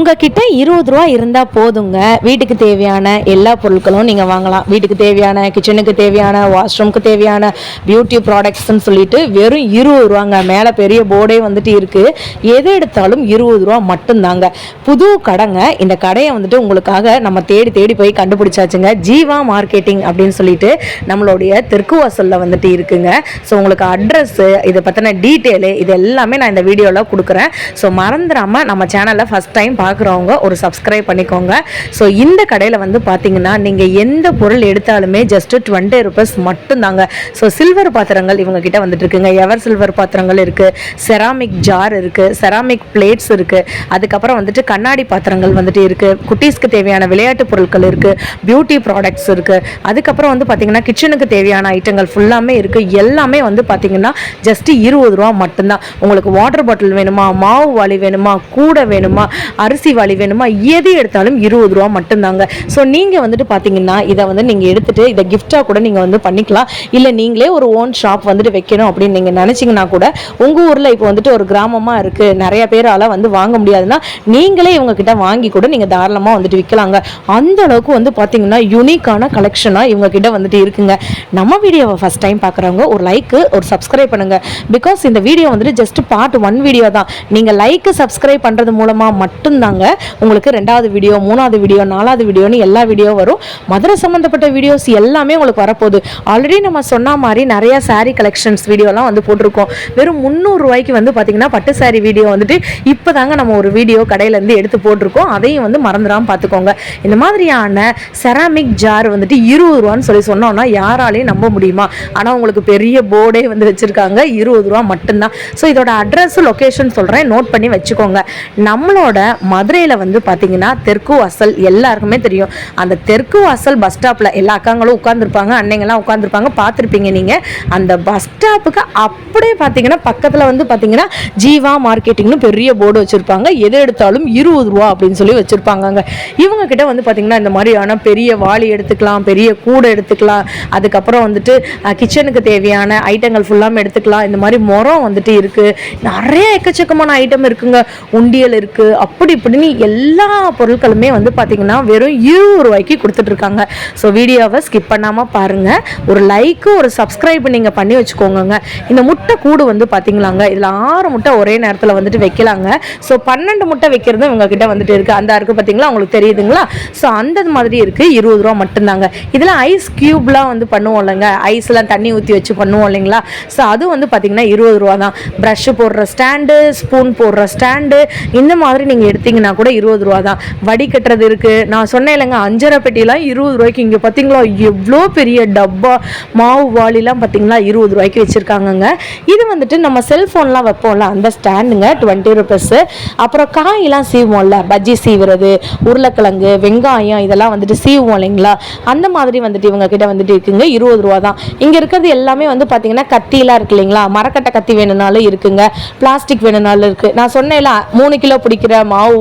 உங்ககிட்ட 20 ரூபா இருந்தால் போதுங்க, வீட்டுக்கு தேவையான எல்லா பொருட்களும் நீங்கள் வாங்கலாம். வீட்டுக்கு தேவையான, கிச்சனுக்கு தேவையான, வாஷ்ரூமுக்கு தேவையான பியூட்டி ப்ராடக்ட்ஸ்ன்னு சொல்லிட்டு வெறும் 20 ரூபாங்க. மேலே பெரிய போர்டே வந்துட்டு இருக்குது. எது எடுத்தாலும் 20 ரூபா மட்டும்தாங்க. புது கடைங்க. இந்த கடையை வந்துட்டு உங்களுக்காக நம்ம தேடி தேடி போய் கண்டுபிடிச்சாச்சுங்க. ஜீவா மார்க்கெட்டிங் அப்படின்னு சொல்லிட்டு நம்மளுடைய தெற்கு வாசலில் வந்துட்டு இருக்குங்க. ஸோ உங்களுக்கு அட்ரஸ்ஸு, இதை பற்றின டீட்டெயிலு, இது எல்லாமே நான் இந்த வீடியோவில் கொடுக்குறேன். ஸோ மறந்துடாமல் நம்ம சேனலை ஃபஸ்ட் டைம் பார்க்குறவங்க ஒரு சப்ஸ்கிரைப் பண்ணிக்கோங்க. ஸோ இந்த கடையில் வந்து பார்த்தீங்கன்னா நீங்கள் எந்த பொருள் எடுத்தாலுமே ஜஸ்ட்டு 20 ரூபீஸ் மட்டும்தாங்க. ஸோ சில்வர் பாத்திரங்கள் இவங்க கிட்ட வந்துட்டு இருக்குங்க. எவர் சில்வர் பாத்திரங்கள் இருக்குது, செராமிக் ஜார் இருக்குது, செராமிக் பிளேட்ஸ் இருக்குது, அதுக்கப்புறம் வந்துட்டு கண்ணாடி பாத்திரங்கள் வந்துட்டு இருக்குது, குட்டீஸ்க்கு தேவையான விளையாட்டு பொருட்கள் இருக்குது, பியூட்டி ப்ராடக்ட்ஸ் இருக்குது, அதுக்கப்புறம் வந்து பார்த்தீங்கன்னா கிச்சனுக்கு தேவையான ஐட்டங்கள் ஃபுல்லாமே இருக்குது. எல்லாமே வந்து பார்த்தீங்கன்னா ஜஸ்ட்டு 20 ரூபா மட்டும்தான். உங்களுக்கு வாட்டர் பாட்டில் வேணுமா, மாவு வாளி வேணுமா, கூடை வேணுமா, அரிசி வாளி வேணுமா, எது எடுத்தாலும் 20 ரூபா மட்டும்தாங்க. ஸோ நீங்கள் வந்துட்டு பார்த்தீங்கன்னா இதை வந்து நீங்கள் எடுத்துகிட்டு இதை கிஃப்டாக கூட நீங்கள் வந்து பண்ணிக்கலாம். இல்லை நீங்களே ஒரு ஓன் ஷாப் வந்துட்டு வைக்கணும் அப்படின்னு நீங்கள் நினச்சிங்கன்னா கூட, உங்கள் ஊரில் இப்போ வந்துட்டு ஒரு கிராமமாக இருக்குது, நிறைய பேரால் வந்து வாங்க முடியாதுன்னா நீங்களே இவங்கக்கிட்ட வாங்கி கூட நீங்கள் தாராளமாக வந்துட்டு விற்கலாங்க. அந்த அளவுக்கு வந்து பார்த்தீங்கன்னா யூனிக்கான கலெக்ஷனாக இவங்கக்கிட்ட வந்துட்டு இருக்குங்க. நம்ம வீடியோவை ஃபஸ்ட் டைம் பார்க்குறவங்க ஒரு லைக்கு, ஒரு சப்ஸ்கிரைப் பண்ணுங்கள். பிகாஸ் இந்த வீடியோ வந்துட்டு ஜஸ்ட் பார்ட் 1 வீடியோ தான். நீங்கள் லைக்கு சப்ஸ்கிரைப் பண்ணுறது மூலமாக மட்டும்தாங்க உங்களுக்கு 2வது வீடியோ, 3வது வீடியோ, 4வது வீடியோன்னு எல்லா வீடியோ வரும். மதுரை சம்மந்தப்பட்ட வீடியோஸ் எல்லாமே உங்களுக்கு வரப்போகுது. ஆல்ரெடி நம்ம சொன்ன மாதிரி நிறைய சாரீ கலெக்ஷன்ஸ் வீடியோலாம் வந்து போட்டிருக்கோம். வெறும் 300 ரூபாய்க்கு வந்து பார்த்தீங்கன்னா பட்டு சாரீ வீடியோ வந்துட்டு இப்போ தாங்க நம்ம ஒரு வீடியோ கடையிலேருந்து எடுத்து போட்டிருக்கோம். அதையும் வந்து மறந்துடாமல் பார்த்துக்கோங்க. இந்த மாதிரியான செராமிக் ஜார் வந்துட்டு 20 ரூபான்னு சொல்லி சொன்னோன்னா யாராலையும் நம்ப முடியுமா? ஆனால் உங்களுக்கு பெரிய போர்டே வந்து வச்சுருக்காங்க. 20 ரூபா மட்டும்தான். ஸோ இதோட அட்ரஸ், லொக்கேஷன் சொல்கிறேன், நோட் பண்ணி வச்சுக்கோங்க. நம்மளோட மதுரையில் வந்து பார்த்தீங்கன்னா தெற்கு வாசல் எல்லாருக்குமே தெரியும். அந்த தெற்கு வாசல் பஸ் ஸ்டாப்பில் எல்லா அக்காங்களும் உட்காந்துருப்பாங்க, அன்னைங்கெல்லாம் உட்காந்துருப்பாங்க, பார்த்துருப்பீங்க நீங்கள். அந்த பஸ் ஸ்டாப்புக்கு அப்படியே பார்த்தீங்கன்னா பக்கத்தில் வந்து பார்த்தீங்கன்னா ஜீவா மார்க்கெட்டிங்னு பெரிய போர்டு வச்சுருப்பாங்க. எது எடுத்தாலும் 20 ரூபா அப்படின்னு சொல்லி வச்சுருப்பாங்க. இவங்க கிட்ட வந்து பார்த்தீங்கன்னா இந்த மாதிரியான பெரிய வாளி எடுத்துக்கலாம், பெரிய கூடை எடுத்துக்கலாம், அதுக்கப்புறம் வந்துட்டு கிச்சனுக்கு தேவையான ஐட்டங்கள் ஃபுல்லாமே எடுத்துக்கலாம். இந்த மாதிரி முறம் வந்துட்டு இருக்குது, நிறைய எக்கச்சக்கமான ஐட்டம் இருக்குங்க. உண்டியல் இருக்குது, அப்படி இப்படின்னு எல்லா பொருட்களுமே வந்து பார்த்தீங்கன்னா வெறும் 20 ரூபாய்க்கு கொடுத்துட்ருக்காங்க. ஸோ வீடியோவை ஸ்கிப் பண்ணாமல் பாருங்கள். ஒரு லைக்கு, ஒரு சப்ஸ்கிரைப் நீங்கள் பண்ணி வச்சுக்கோங்க. இந்த முட்டை கூடு வந்து பார்த்தீங்களாங்க, இதில் 6 முட்டை ஒரே நேரத்தில் வந்துட்டு வைக்கலாங்க. ஸோ 12 முட்டை வைக்கிறதும் இவங்ககிட்ட வந்துட்டு இருக்குது. அந்த இருக்குது பார்த்தீங்களா, உங்களுக்கு தெரியுதுங்களா? ஸோ அந்த மாதிரி இருக்குது. 20 ரூபா மட்டும்தாங்க. இதில் ஐஸ் க்யூப்லாம் வந்து பண்ணுவோம் இல்லைங்க, ஐஸ்லாம் தண்ணி ஊற்றி வச்சு பண்ணுவோம் இல்லைங்களா? ஸோ அது வந்து பார்த்தீங்கன்னா 20 ரூபா தான். ப்ரஷ்ஷு போடுற ஸ்டாண்டு, ஸ்பூன் போடுற ஸ்டாண்டு, இந்த மாதிரி நீங்கள் எடுத்தீங்கன்னா கூட 20 ரூபா தான். வடி கட்டுறது இருக்குது. நான் சொன்னேன் இல்லைங்க, 5.5 பெட்டிலாம் 20 ரூபாய்க்கு. இங்கே பார்த்தீங்களா எவ்வளோ பெரிய டப்பா மாவு வாளிலாம் பார்த்தீங்களா 20 ரூபாய்க்கு வச்சுருக்காங்கங்க. இது வந்துட்டு நம்ம செல்ஃபோன்லாம் வைப்போம்ல அந்த ஸ்டாண்டுங்க, 20 ருபீஸு. அப்புறம் காயெல்லாம் சீவோம்ல, பஜ்ஜி சீவுறது, உருளைக்கிழங்கு, வெங்காயம் இதெல்லாம் வந்துட்டு சீவோம் இல்லைங்களா, அந்த மாதிரி வந்துட்டு இவங்க கிட்ட வந்துட்டு இருக்குங்க. 20 ரூபா தான். இங்கே இருக்கிறது எல்லாமே வந்து பார்த்தீங்கன்னா கத்திலாம் இருக்கு இல்லைங்களா, மரக்கட்டை கத்தி வேணும்னாலும் இருக்குங்க, பிளாஸ்டிக் வேணும்னாலும் இருக்குது. நான் சொன்னேன்ல 3 கிலோ பிடிக்கிற மாவு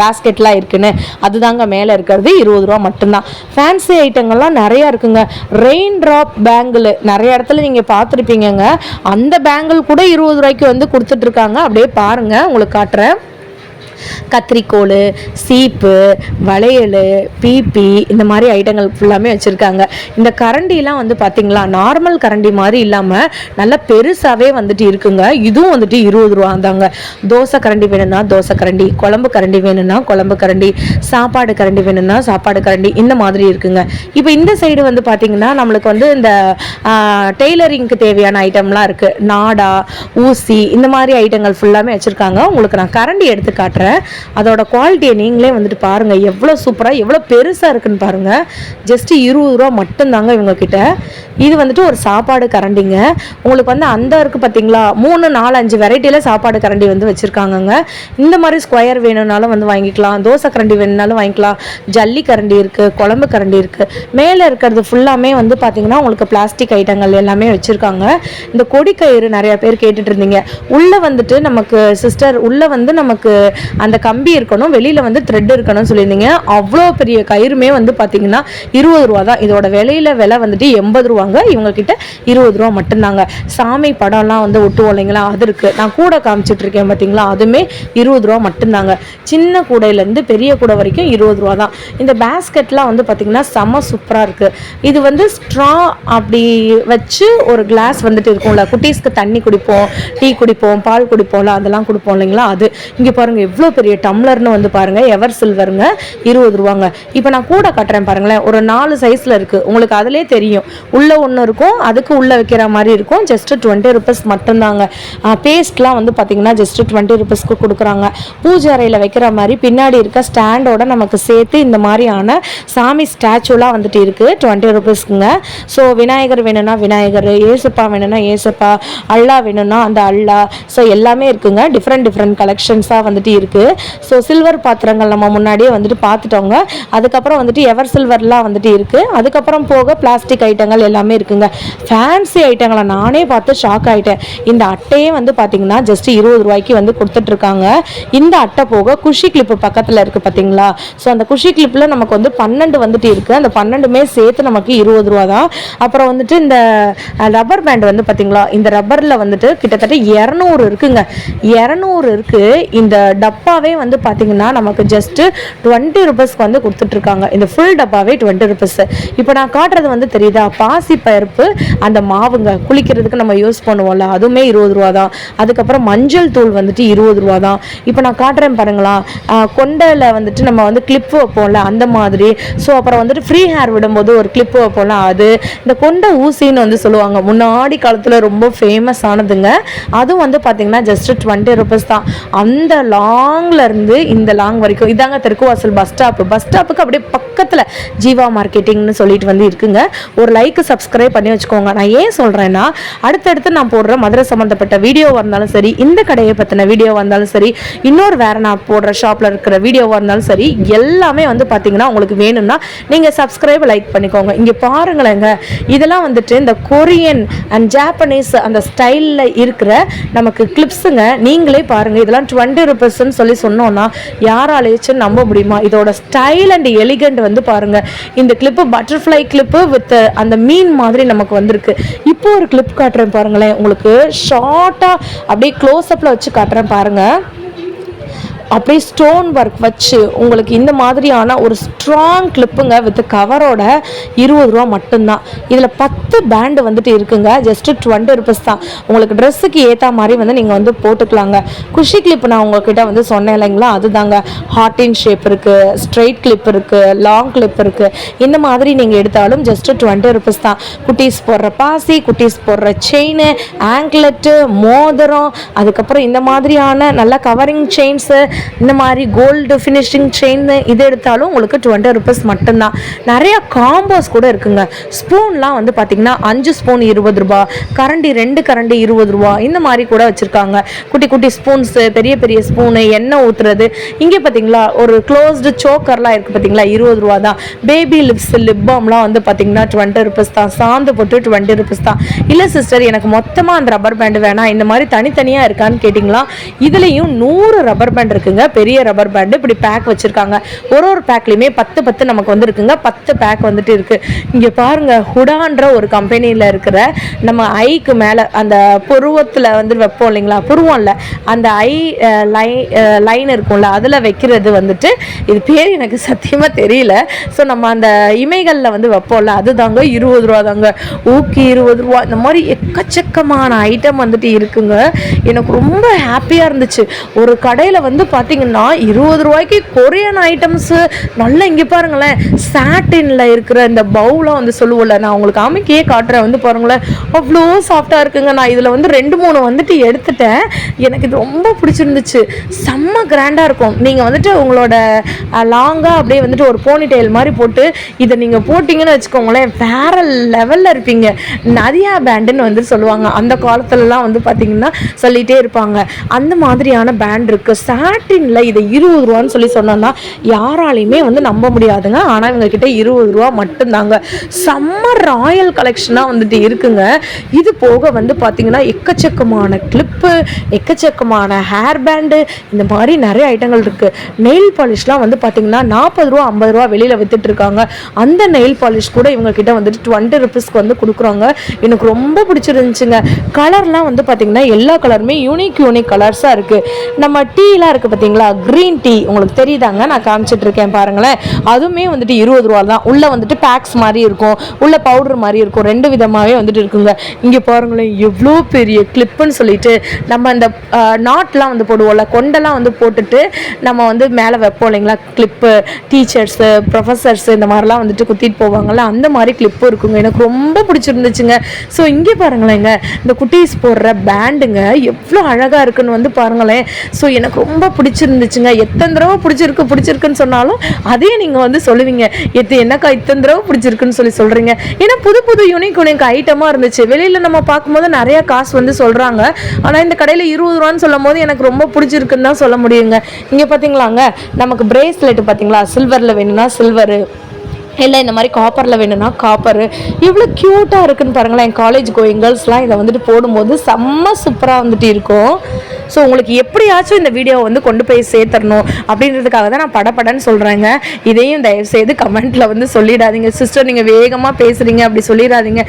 பேஸ்கெட்லாம் இருக்குன்னு, அதுதாங்க மேலே இருக்கிறது. 20 ரூபா மட்டும்தான். ஃபேன்சி ஐட்டங்கள்லாம் நிறையா இருக்குங்க. ரெயின் ட்ராப் பேங்கிள் நிறைய இடத்துல நீங்கள் பார்த்துருப்பீங்கங்க. அந்த பேங்கிள் கூட 20 ரூபாய்க்கு வந்து கொடுத்துட்ருக்காங்க. அப்படியே பாருங்கள், உங்களுக்கு காட்டுறேன். கத்திரிக்கோல், சீப்பு, வளையல், பீப்பி, இந்த மாதிரி ஐட்டங்கள் ஃபுல்லாமே வச்சுருக்காங்க. இந்த கரண்டிலாம் வந்து பார்த்திங்களா நார்மல் கரண்டி மாதிரி இல்லாமல் நல்லா பெருசாகவே வந்துட்டு இருக்குங்க. இதுவும் வந்துட்டு 20 ரூபா தாங்க. தோசை கரண்டி வேணும்னா தோசை கரண்டி, குழம்பு கரண்டி வேணும்னா குழம்பு கரண்டி, சாப்பாடு கரண்டி வேணும்னா சாப்பாடு கரண்டி, இந்த மாதிரி இருக்குங்க. இப்போ இந்த சைடு வந்து பார்த்திங்கன்னா நம்மளுக்கு வந்து இந்த டெய்லரிங்க்கு தேவையான ஐட்டம்லாம் இருக்குது. நாடா, ஊசி, இந்த மாதிரி ஐட்டங்கள் ஃபுல்லாமே வச்சுருக்காங்க. உங்களுக்கு நான் கரண்டி எடுத்து காட்டுறேன். அதோட குவாலிட்டியை நீங்களே வந்துட்டு பாருங்க, எவ்வளோ சூப்பராக எவ்வளோ பெருசாக இருக்குன்னு பாருங்க. ஜஸ்ட் 20 ரூபா மட்டும்தாங்க இவங்க கிட்ட. இது வந்துட்டு ஒரு சாப்பாடு கரண்டிங்க. உங்களுக்கு வந்து அந்த இருக்குது பார்த்தீங்களா, 3, 4, 5 வெரைட்டியில் சாப்பாடு கரண்டி வந்து வச்சுருக்காங்கங்க. இந்த மாதிரி ஸ்கொயர் வேணும்னாலும் வந்து வாங்கிக்கலாம், தோசை கரண்டி வேணும்னாலும் வாங்கிக்கலாம், ஜல்லி கரண்டி இருக்குது, குழம்பு கரண்டி இருக்குது. மேலே இருக்கிறது ஃபுல்லாமே வந்து பார்த்தீங்கன்னா உங்களுக்கு பிளாஸ்டிக் ஐட்டங்கள் எல்லாமே வச்சுருக்காங்க. இந்த கொடி கயிறு நிறையா பேர் கேட்டுட்டு இருந்தீங்க. உள்ளே வந்துட்டு நமக்கு சிஸ்டர் உள்ளே வந்து நமக்கு அந்த கம்பி இருக்கணும், வெளியில் வந்து த்ரெட் இருக்கணும்னு சொல்லியிருந்தீங்க. அவ்வளோ பெரிய கயிறுமே வந்து பார்த்தீங்கன்னா 20 ரூபா தான். இதோட விலை வந்துட்டு 80 ரூபாங்க. இவங்கக்கிட்ட 20 ரூபா மட்டும்தாங்க. சாமி படம்லாம் வந்து ஒட்டுவோம் இல்லைங்களா, அது இருக்குது. நான் கூடை காமிச்சிட்டு இருக்கேன் பார்த்தீங்களா, அதுவுமே 20 ரூபா மட்டும்தாங்க. சின்ன கூடையிலேருந்து பெரிய கூடை வரைக்கும் 20 ரூபா தான். இந்த பேஸ்கெட்லாம் வந்து பார்த்தீங்கன்னா செம்ம சூப்பராக இருக்குது. இது வந்து ஸ்ட்ரா அப்படி வச்சு ஒரு கிளாஸ் வந்துட்டு இருக்கும்ல, குட்டீஸ்க்கு தண்ணி குடிப்போம், டீ குடிப்போம், பால் குடிப்போம்ல, அதெல்லாம் கொடுப்போம் இல்லைங்களா, அது. இங்கே பாருங்கள் எவ்வளோ பெரிய டம்ளர்னு வந்து பாருங்கள், எவர் சில்வருங்க, 20 ரூபாங்க. இப்போ நான் கூட காட்டுறேன் பாருங்களேன், ஒரு 4 சைஸில் இருக்குது. உங்களுக்கு அதிலே தெரியும், உள்ளே ஒன்று இருக்கும், அதுக்கு உள்ளே வைக்கிற மாதிரி இருக்கும். ஜஸ்ட்டு 20 ருபீஸ் மட்டும்தாங்க. பேஸ்ட்லாம் வந்து பார்த்தீங்கன்னா ஜஸ்ட்டு 20 ருபீஸ்க்கு கொடுக்குறாங்க. பூஜை அறையில் வைக்கிற மாதிரி பின்னாடி இருக்க ஸ்டாண்டோட நமக்கு சேர்த்து இந்த மாதிரியான சாமி ஸ்டாச்சுலாம் வந்துட்டு இருக்குது 20 ருபீஸ்க்குங்க. ஸோ விநாயகர் வேணும்னா விநாயகர், ஏசப்பா வேணும்னா ஏசப்பா, அல்லா வேணும்னா அந்த அல்லா, ஸோ எல்லாமே இருக்குங்க. டிஃப்ரெண்ட் கலெக்ஷன்ஸாக வந்துட்டு இருக்குது. ஸோ சில்வர் பாத்திரங்கள் நம்ம முன்னாடியே வந்துட்டு பார்த்துட்டோங்க. அதுக்கப்புறம் வந்துட்டு எவர் சில்வர்லாம் வந்துட்டு இருக்குது. அதுக்கப்புறம் போக பிளாஸ்டிக் ஐட்டங்கள் எல்லாமே இருக்குங்க. ஃபேன்சி ஐட்டங்களை நானே பார்த்து ஷாக் ஆகிட்டேன். இந்த அட்டையே வந்து பார்த்தீங்கன்னா ஜஸ்ட் 20 ரூபாய்க்கு வந்து கொடுத்துட்ருக்காங்க. இந்த அட்டை போக குஷி கிளிப்பு பக்கத்தில் இருக்குது பார்த்தீங்களா. ஸோ அந்த குஷி கிளிப்பில் நமக்கு வந்து 12 வந்துட்டு இருக்குது. அந்த 12மே சேர்த்து நமக்கு 20 ரூபா தான். அப்புறம் வந்துட்டு இந்த ரப்பர் பேண்ட் வந்து பார்த்தீங்களா, இந்த ரப்பரில் வந்துட்டு கிட்டத்தட்ட 200 இருக்குங்க. 200 இருக்குது. இந்த டப்பாவே வந்து பார்த்தீங்கன்னா நமக்கு ஜஸ்ட்டு 20 ருபீஸ்க்கு வந்து கொடுத்துட்ருக்காங்க. இந்த ஃபுல் டப்பாவே 20 ருபீஸ். இப்போ நான் காட்டுறது வந்து தெரியுதா, பாசி பருப்பு அந்த மாவுங்க, குளிக்கிறதுக்கு நம்ம யூஸ் பண்ணுவோம்ல, அதுவுமே 20 ரூபா தான். அதுக்கப்புறம் மஞ்சள் தூள் வந்துட்டு 20 ரூபா தான். இப்போ நான் காட்டுறேன் பாருங்களா, கொண்டையில் வந்துட்டு நம்ம வந்து கிளிப்பு வைப்போம்ல அந்த மாதிரி. ஸோ அப்புறம் வந்துட்டு ஃப்ரீ ஹேர் விடும்போது ஒரு கிளிப்பு வைப்போம்ல அது. இந்த கொண்டை ஊசின்னு வந்து சொல்லுவாங்க, முன்னாடி காலத்தில் ரொம்ப ஃபேமஸ் ஆனதுங்க. அதுவும் வந்து பார்த்தீங்கன்னா ஜஸ்ட் 20 ருபீஸ் தான். அந்த லாங்லேருந்து இந்த லாங் வரைக்கும் இதாங்க தெற்குவாசல் பஸ் ஸ்டாப்புக்கு அப்படியே பக்கத்தில் ஜீவா மார்க்கெட்டிங்னு சொல்லிட்டு வந்து இருக்குங்க. ஒரு லைக் சப்ஸ்கிரைப் பண்ணி வச்சுக்கோங்க. நான் ஏன் சொல்கிறேன்னா, அடுத்தடுத்து நான் போடுற மதுரை சம்மந்தப்பட்ட வீடியோவாக இருந்தாலும் சரி, இந்த கடையை பற்றின வீடியோவாக இருந்தாலும் சரி, இன்னொரு வேறு நான் போடுற ஷாப்பில் இருக்கிற வீடியோவாக இருந்தாலும் சரி, எல்லாமே வந்து பார்த்தீங்கன்னா உங்களுக்கு வேணும்னா நீங்கள் சப்ஸ்கிரைப் லைக் பண்ணிக்கோங்க. இங்கே பாருங்களேங்க, இதெல்லாம் வந்துட்டு இந்த கொரியன் அண்ட் ஜாப்பனீஸ் அந்த ஸ்டைலில் இருக்கிற நமக்கு கிளிப்ஸுங்க. நீங்களே பாருங்கள், இதெல்லாம் 20 ருபீஸ்ன்னு சொல்லி சொன்னோன்னா யாராலேச்சும் நம்ப முடியுமா? இதோட ஸ்டைல் அண்ட் எலிகண்ட் வந்து பாருங்கள். இந்த கிளிப்பு பட்டர்ஃப்ளை கிளிப்பு வித் அந்த மீன் மாதிரி நமக்கு வந்திருக்கு. இப்போ ஒரு கிளிப் காட்டுறேன் பாருங்களேன், உங்களுக்கு ஷார்ட்டாக அப்படியே க்ளோஸ்அப்பில் வச்சு காட்டுறேன் பாருங்கள். அப்படியே ஸ்டோன் ஒர்க் வச்சு உங்களுக்கு இந்த மாதிரியான ஒரு ஸ்ட்ராங் கிளிப்புங்க வித் கவரோட 20 ரூபா மட்டும்தான். இதில் 10 பேண்டு வந்துட்டு இருக்குங்க. ஜஸ்ட்டு 20 ருபீஸ் தான். உங்களுக்கு ட்ரெஸ்ஸுக்கு ஏற்ற மாதிரி வந்து நீங்கள் வந்து போட்டுக்கலாங்க. குஷி கிளிப் நான் உங்கள்கிட்ட வந்து சொன்னேன் இல்லைங்களா, அதுதாங்க. ஹார்டின் ஷேப் இருக்குது, ஸ்ட்ரெயிட் கிளிப் இருக்குது, லாங் கிளிப் இருக்குது. இந்த மாதிரி நீங்கள் எடுத்தாலும் ஜஸ்ட்டு 20 ருபீஸ் தான். குட்டீஸ் போடுற பாசி, குட்டீஸ் போடுற செயின், ஆங்க்லெட்டு, மோதிரம், அதுக்கப்புறம் இந்த மாதிரியான நல்ல கவரிங் செயின்ஸு, இந்த மாதிரி கோல்டு ஃபினிஷிங் செயின், இது எடுத்தாலும் உங்களுக்கு 20 ருபீஸ் மட்டும்தான். நிறைய காம்போஸ் கூட இருக்குங்க. ஸ்பூன்லாம் வந்து பார்த்தீங்கன்னா 5 ஸ்பூன் 20 ரூபா, கரண்டி 2 கரண்டி 20 ரூபா, இந்த மாதிரி கூட வச்சுருக்காங்க. குட்டி குட்டி ஸ்பூன்ஸு, பெரிய பெரிய ஸ்பூனு, எண்ணெய் ஊற்றுறது. இங்கே பார்த்தீங்களா ஒரு க்ளோஸ்டு சோக்கர்லாம் இருக்குது பார்த்தீங்களா, 20 ரூபா தான். பேபி லிப்ஸ், லிப் பாம்லாம் வந்து பார்த்தீங்கன்னா 20 ருபீஸ் தான். சாந்து போட்டு 20 ருபீஸ் தான். இல்லை சிஸ்டர், எனக்கு மொத்தமாக அந்த ரப்பர் பேண்டு வேணாம், இந்த மாதிரி தனித்தனியாக இருக்கான்னு கேட்டிங்களா, இதுலேயும் 100 ரப்பர் பேண்ட் இருக்குங்க. பெரிய ரப்பர் பேண்டு இப்படி பேக் வச்சிருக்காங்க. ஒரு பேக்லயுமே 10 நமக்கு வந்து இருக்குங்க. 10 பேக் வந்துட்டு இருக்கு. இங்க பாருங்க, ஹுடான்ற ஒரு கம்பெனியில இருக்கிற நம்ம ஐக்கு மேல அந்த புருவத்துல வந்து வைப்போம் இல்லைங்களா, புருவம் இல்ல, அந்த ஐ லைன் இருக்கும்ல, அதுல வைக்கிறது வந்துட்டு, இது பேர் எனக்கு சத்தியமா தெரியல. ஸோ நம்ம அந்த இமைகள்ல வந்து வைப்போம்ல, அதுதாங்க 20 ரூபா தாங்க. ஊக்கி 20 ரூபா. இந்த மாதிரி எக்கச்சக்கமான ஐட்டம் வந்துட்டு இருக்குங்க. எனக்கு ரொம்ப ஹாப்பியா இருந்துச்சு. ஒரு கடையில வந்து பார்த்தீங்கன்னா 20 ரூபாய்க்கு கொரியன் ஐட்டம்ஸு நல்லா. இங்கே பாருங்களேன், சாட்டினில் இருக்கிற இந்த பவுலாம் வந்து சொல்லுவோம்ல, நான் உங்களுக்கு அமைக்கையே காட்டுறேன் வந்து பாருங்களேன், அவ்வளோ சாஃப்டாக இருக்குங்க. நான் இதில் வந்து 2-3 வந்துட்டு எடுத்துட்டேன். எனக்கு இது ரொம்ப பிடிச்சிருந்துச்சு. செம்ம கிராண்டாக இருக்கும். நீங்கள் வந்துட்டு உங்களோட லாங்காக அப்படியே வந்துட்டு ஒரு போனி டெயில் மாதிரி போட்டு இதை நீங்கள் போட்டிங்கன்னு வச்சுக்கோங்களேன், வேற லெவலில் இருப்பீங்க. நதியா பேண்டுன்னு வந்து சொல்லுவாங்க, அந்த காலத்துலலாம் வந்து பார்த்தீங்கன்னா சொல்லிகிட்டே இருப்பாங்க. அந்த மாதிரியான பேண்ட் இருக்குது. 14 இதை 20 ரூபான்னு சொல்லி சொன்னோம்னா யாராலையுமே வந்து நம்ப முடியாதுங்க. ஆனால் இவங்க கிட்ட 20 ரூபா மட்டும்தாங்க. செம்ம ராயல் கலெக்ஷனாக வந்துட்டு இருக்குங்க. இது போக வந்து பார்த்தீங்கன்னா எக்கச்சக்கமான கிளிப்பு, எக்கச்சக்கமான ஹேர் பேண்டு, இந்த மாதிரி நிறைய ஐட்டங்கள் இருக்குது. நெயில் பாலிஷ்லாம் வந்து பார்த்தீங்கன்னா 40 ரூபா 50 ரூபா வெளியில் வித்துட்டு இருக்காங்க. அந்த நெயில் பாலிஷ் கூட இவங்க கிட்ட வந்துட்டு 20 ருபீஸ்க்கு வந்து கொடுக்குறாங்க. எனக்கு ரொம்ப பிடிச்சிருந்துச்சுங்க. கலர்லாம் வந்து பார்த்தீங்கன்னா எல்லா கலருமே யூனிக் கலர்ஸாக இருக்குது. நம்ம டீலாம் இருக்குது பார்த்தீங்களா, க்ரீன் டீ உங்களுக்கு தெரியுதாங்க, நான் காமிச்சிட்டு இருக்கேன் பாருங்களேன். அதுவுமே வந்துட்டு 20 ரூபா தான். உள்ளே வந்துட்டு பேக்ஸ் மாதிரி இருக்கும், உள்ள பவுடர் மாதிரி இருக்கும், 2 விதமாகவே வந்துட்டு இருக்குங்க. இங்கே பாருங்களேன் எவ்வளோ பெரிய கிளிப்புன்னு சொல்லிட்டு நம்ம அந்த நாட்லாம் வந்து போடுவோம்ல, கொண்டெல்லாம் வந்து போட்டுட்டு நம்ம வந்து மேலே வைப்போம் இல்லைங்களா, கிளிப்பு டீச்சர்ஸு ப்ரொஃபஸர்ஸு இந்த மாதிரிலாம் வந்துட்டு குத்திட்டு போவாங்கள்ல, அந்த மாதிரி கிளிப்பும் இருக்குங்க. எனக்கு ரொம்ப பிடிச்சிருந்துச்சுங்க. ஸோ இங்கே பாருங்களேங்க, இந்த குட்டீஸ் போடுற பேண்டுங்க எவ்வளோ அழகாக இருக்குன்னு வந்து பாருங்களேன். ஸோ எனக்கு ரொம்ப பிடிச்சிருந்துச்சுங்க. எத்தனை தடவை பிடிச்சிருக்குன்னு சொன்னாலும் அதே நீங்கள் வந்து சொல்லுவீங்க, என்னக்கா இத்தனை தடவை பிடிச்சிருக்குன்னு சொல்லி சொல்கிறீங்க. ஏன்னா புது யூனிக் ஐட்டமாக இருந்துச்சு. வெளியில் நம்ம பார்க்கும்போது நிறைய காசு வந்து சொல்கிறாங்க. ஆனால் இந்த கடையில் 20 ரூபான்னு சொல்லும் போது எனக்கு ரொம்ப பிடிச்சிருக்குன்னு தான் சொல்ல முடியுங்க. இங்கே பார்த்தீங்களாங்க, நமக்கு பிரேஸ்லெட் பார்த்தீங்களா, சில்வரில் வேணும்னா சில்வரு, இல்லை இந்த மாதிரி காப்பரில் வேணும்னா காப்பரு, இவ்வளோ க்யூட்டாக இருக்குன்னு பாருங்களேன். என் காலேஜ் கோயிங் கேர்ள்ஸ்லாம் இதை வந்துட்டு போடும்போது செம்ம சூப்பராக வந்துட்டு இருக்கும். ஸோ உங்களுக்கு எப்படியாச்சும் இந்த வீடியோவை வந்து கொண்டு போய் சேர்த்துடணும் அப்படின்றதுக்காக தான் நான் படப்படன்னு சொல்கிறேங்க. இதையும் தயவுசெய்து கமெண்ட்டில் வந்து சொல்லிடாதீங்க, சிஸ்டர் நீங்கள் வேகமாக பேசுகிறீங்க அப்படி சொல்லிடாதீங்க.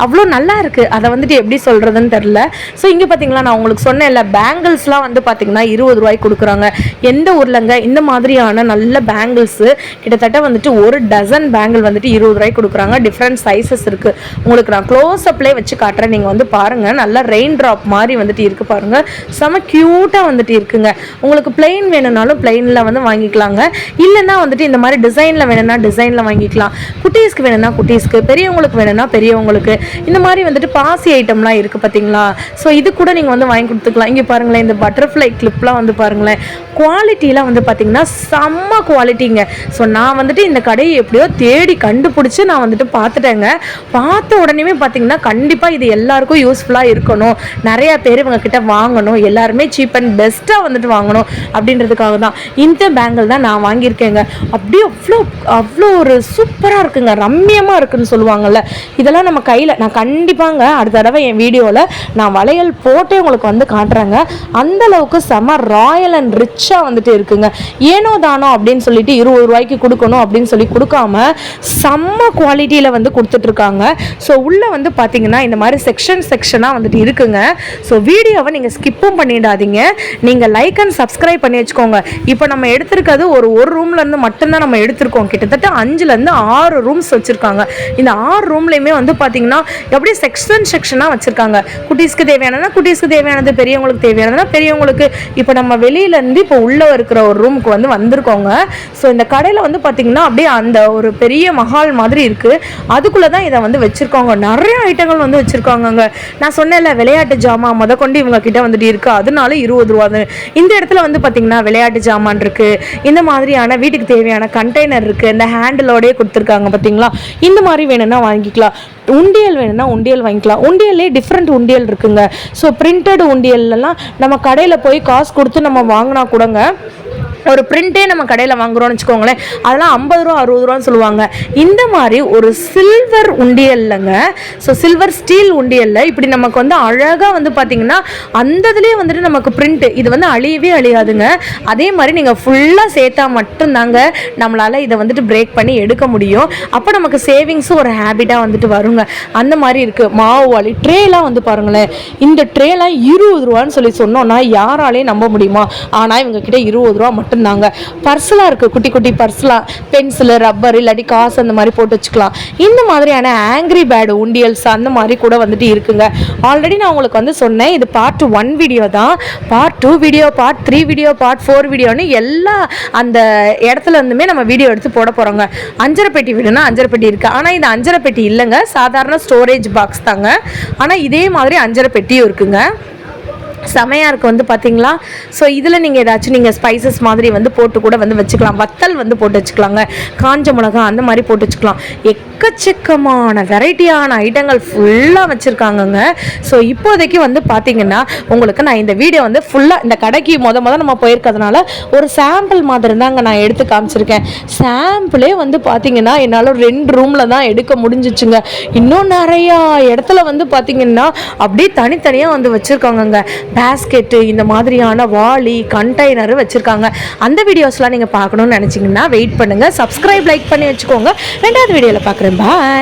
அவ்வளோ நல்லா இருக்குது, அதை வந்துட்டு எப்படி சொல்கிறதுன்னு தெரில. ஸோ இங்கே பார்த்தீங்களா, நான் உங்களுக்கு சொன்னேன் இல்லை, பேங்கிள்ஸ்லாம் வந்து பார்த்திங்கன்னா 20 ரூபாய்க்கு கொடுக்குறாங்க. எந்த ஊர்லங்க இந்த மாதிரியான நல்ல பேங்கிள்ஸு கிட்டத்தட்ட வந்துட்டு ஒரு டசன் பேங்கிள் வந்துட்டு 20 ரூபாய்க்கு கொடுக்குறாங்க. டிஃப்ரெண்ட் சைஸஸ் இருக்குது. உங்களுக்கு நான் க்ளோஸ் அப்லேயே வச்சு காட்டுறேன், நீங்கள் வந்து பாருங்கள். நல்லா ரெயின் ட்ராப் மாதிரி வந்துட்டு இருக்குது பாருங்கள், செம க்யூட்டாக வந்துட்டு இருக்குங்க. உங்களுக்கு பிளெயின் வேணும்னாலும் பிளெயினில் வந்து வாங்கிக்கலாங்க. இல்லைன்னா வந்துட்டு இந்த மாதிரி டிசைனில் வேணும்னா டிசைனில் வாங்கிக்கலாம். குட்டீஸ்க்கு வேணும்னா குட்டீஸ்க்கு, பெரியவங்களுக்கு வேணும்னா பெரியவங்களுக்கு. இந்த மாதிரி வந்துட்டு பாசி ஐட்டம்லாம் இருக்குது பார்த்தீங்களா. ஸோ இது கூட நீங்கள் வந்து வாங்கி கொடுத்துக்கலாம். இங்கே பாருங்களேன், இந்த பட்டர்ஃப்ளை கிளிப்லாம் வந்து பாருங்களேன், குவாலிட்டிலாம் வந்து பார்த்தீங்கன்னா செம்ம குவாலிட்டிங்க. ஸோ நான் வந்துட்டு இந்த கடையை எப்படியோ தேடி கண்டுபிடிச்சி நான் வந்துட்டு பார்த்துட்டேங்க. பார்த்த உடனே பார்த்தீங்கன்னா கண்டிப்பாக இது எல்லாருக்கும் யூஸ்ஃபுல்லாக இருக்கணும், நிறையா பேர் இவங்க கிட்ட வாங்கணும், எல்லாருமே சீப் அண்ட் பெஸ்ட்டாக வந்துட்டு வாங்கணும் அப்படின்றதுக்காக தான் இந்த பேங்கிள் தான் நான் வாங்கியிருக்கேங்க. அப்படியே அவ்வளோ ஒரு சூப்பராக இருக்குங்க, ரம்மியமாக இருக்குன்னு சொல்லுவாங்கள்ல. இதெல்லாம் நம்ம கையில் நான் கண்டிப்பாங்க அடுத்த தடவை என் வீடியோவில் நான் வளையல் போட்டே உங்களுக்கு வந்து காட்டுறேங்க. அந்தளவுக்கு செம ராயல் அண்ட் ரிச்சாக வந்துட்டு இருக்குங்க. ஏனோ தானோ அப்படின்னு சொல்லிட்டு 20 ரூபாய்க்கு கொடுக்கணும் அப்படின்னு சொல்லி கொடுக்காம செம்ம குவாலிட்டியில் வந்து கொடுத்துட்ருக்காங்க. ஸோ உள்ளே வந்து பார்த்தீங்கன்னா இந்த மாதிரி செக்ஷனாக வந்துட்டு இருக்குங்க. ஸோ வீடியோவை நீங்கள் ஸ்கிப்பும் பண்ணிடாதீங்க. நீங்கள் லைக் அண்ட் சப்ஸ்கிரைப் பண்ணி வச்சுக்கோங்க. இப்போ நம்ம எடுத்திருக்கிறது ஒரு ரூம்லேருந்து மட்டும்தான் நம்ம எடுத்திருக்கோம். கிட்டத்தட்ட 5லேருந்து 6 ரூம்ஸ் வச்சுருக்காங்க. இந்த 6 ரூம்லேயுமே வந்து பார்த்தீங்கன்னா அப்படியே செக்ஷனாக வச்சுருக்காங்க. குட்டீஸ்க்கு தேவையானதுனா குட்டீஸ்க்கு தேவையானது, பெரியவங்களுக்கு தேவையானதுனா பெரியவங்களுக்கு. இப்போ நம்ம வெளியிலேருந்து இப்போ உள்ளே இருக்கிற ஒரு ரூமுக்கு வந்து வந்திருக்கோங்க. ஸோ இந்த கடையில் வந்து பார்த்தீங்கன்னா அப்படியே அந்த ஒரு பெரிய மஹால் மாதிரி இருக்குது. அதுக்குள்ளே தான் இதை வந்து வச்சுருக்காங்க. நிறைய ஐட்டங்கள் வந்து வச்சுருக்காங்கங்க. நான் சொன்னேன்ல, விளையாட்டு ஜாமான் கொண்டு இவங்க கிட்ட வந்துட்டு இருக்குது. அதனால 20 ரூபா. இந்த இடத்துல வந்து பார்த்தீங்கன்னா விளையாட்டு ஜாமான் இருக்குது, இந்த மாதிரியான வீட்டுக்கு தேவையான கண்டெய்னர் இருக்குது, இந்த ஹேண்டிலோடய கொடுத்துருக்காங்க பார்த்தீங்களா. இந்த மாதிரி வேணும்னா வாங்கிக்கலாம். உண்டியல் வேணும்னா உண்டியல் வாங்கிக்கலாம். உண்டியல்லே டிஃப்ரெண்ட் உண்டியல் இருக்குங்க. ஸோ பிரிண்டட் உண்டியல்லாம் நம்ம கடையில் போய் காசு கொடுத்து நம்ம வாங்கினா கூடங்க, ஒரு பிரிண்டே நம்ம கடையில் வாங்குறோம்னு வச்சுக்கோங்களேன், அதெல்லாம் 50 ரூபா 60 ரூபான்னு சொல்லுவாங்க. இந்த மாதிரி ஒரு சில்வர் உண்டியல்லங்க, ஸோ சில்வர் ஸ்டீல் உண்டியல்ல இப்படி நமக்கு வந்து அழகாக வந்து பார்த்தீங்கன்னா அந்த இதுலேயே வந்துட்டு நமக்கு பிரிண்ட் இது வந்து அழியவே அழியாதுங்க. அதே மாதிரி நீங்கள் ஃபுல்லாக சேர்த்தா மட்டும்தாங்க நம்மளால் இதை வந்துட்டு பிரேக் பண்ணி எடுக்க முடியும். அப்போ நமக்கு சேவிங்ஸும் ஒரு ஹேபிட்டாக வந்துட்டு வருங்க. அந்த மாதிரி இருக்குது. மாவு வாளி ட்ரேலாம் வந்து பாருங்களேன், இந்த ட்ரேலாம் 20 ரூபான்னு சொல்லி சொன்னோன்னா யாராலையும் நம்ப முடியுமா? ஆனால் இவங்க கிட்ட 20 ரூபா மட்டும்தாங்க. பர்ஸ்லாம் இருக்குது, குட்டி குட்டி பர்ஸ்லாம், பென்சிலு, ரப்பர், இல்லாட்டி காசு அந்த மாதிரி போட்டு வச்சுக்கலாம். இந்த மாதிரியான ஆங்கிரி பேடு உண்டியல்ஸ் அந்த மாதிரி கூட வந்துட்டு இருக்குங்க. ஆல்ரெடி நான் உங்களுக்கு வந்து சொன்னேன், இது பார்ட் 1 வீடியோ தான். Part 2 video, part 3 video, part 4 வீடியோன்னு எல்லா அந்த இடத்துல இருந்துமே நம்ம வீடியோ எடுத்து போட போகிறோங்க. அஞ்சரை பெட்டி வீடுனா அஞ்சரை பெட்டி இருக்குது. ஆனால் இது அஞ்சரை பெட்டி இல்லைங்க, சாதாரண ஸ்டோரேஜ் பாக்ஸ் தாங்க. ஆனால் இதே மாதிரி அஞ்சரை பெட்டியும் இருக்குங்க. செமையாக இருக்குது வந்து பார்த்தீங்களா. ஸோ இதில் நீங்கள் ஏதாச்சும் நீங்கள் ஸ்பைசஸ் மாதிரி வந்து போட்டு கூட வந்து வச்சுக்கலாம். வத்தல் வந்து போட்டு வச்சுக்கலாங்க, காஞ்ச மிளகா அந்த மாதிரி போட்டு வச்சுக்கலாம். எக்கச்சக்கமான வெரைட்டியான ஐட்டங்கள் ஃபுல்லாக வச்சுருக்காங்கங்க. ஸோ இப்போதைக்கு வந்து பார்த்தீங்கன்னா உங்களுக்கு நான் இந்த வீடியோ வந்து ஃபுல்லாக இந்த கடைக்கு நம்ம போயிருக்கிறதுனால ஒரு சாம்பிள் மாதிரி தாங்க நான் எடுத்து காமிச்சிருக்கேன். சாம்பிளே வந்து பார்த்தீங்கன்னா என்னால் 2 ரூமில் தான் எடுக்க முடிஞ்சிச்சுங்க. இன்னும் நிறையா இடத்துல வந்து பார்த்தீங்கன்னா அப்படியே தனித்தனியாக வந்து வச்சுருக்காங்கங்க. பேஸ்கெட்டு, இந்த மாதிரியான வாளி, கண்டெய்னர் வச்சுருக்காங்க. அந்த வீடியோஸ்லாம் நீங்கள் பார்க்கணுன்னு நினச்சிங்கன்னா வெயிட் பண்ணுங்கள். சப்ஸ்கிரைப், லைக் பண்ணி வச்சுக்கோங்க. 2வது வீடியோவில் பார்க்குறேன். பாய்.